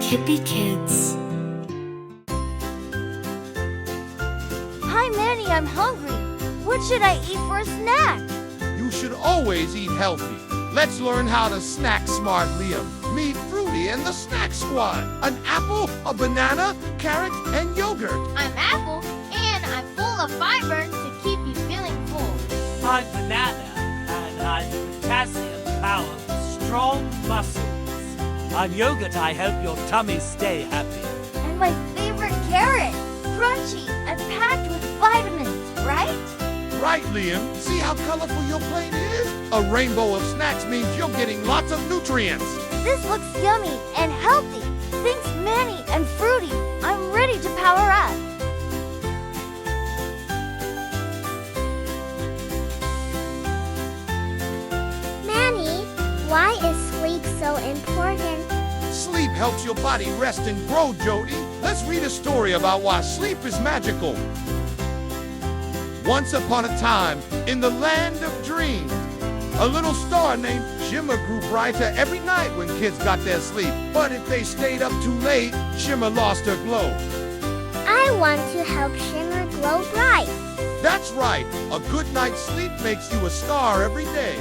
Keppikids. Hi, Manny, I'm hungry. What should I eat for a snack? You should always eat healthy. Let's learn how to snack smart, Liam. Meet Fruity and the Snack Squad. An apple, a banana, carrot, and yogurt. I'm apple, and I'm full of fiber to keep you feeling full. I'm banana, and I'm potassium power for strong muscles. I'm yogurt, I help your tummy stay happy. And my favorite carrot, crunchy and packed with vitamins, right? Right, Liam. See how colorful your plate is? A rainbow of snacks means you're getting lots of nutrients. This looks yummy and healthy. Thanks, Manny and Fruity. I'm ready to power up. Manny, why is sleep so important? Sleep helps your body rest and grow, Jodi. Let's read a story about why sleep is magical. Once upon a time, in the land of dreams, a little star named Shimmer grew brighter every night when kids got their sleep. But if they stayed up too late, Shimmer lost her glow. I want to help Shimmer glow bright. That's right. A good night's sleep makes you a star every day.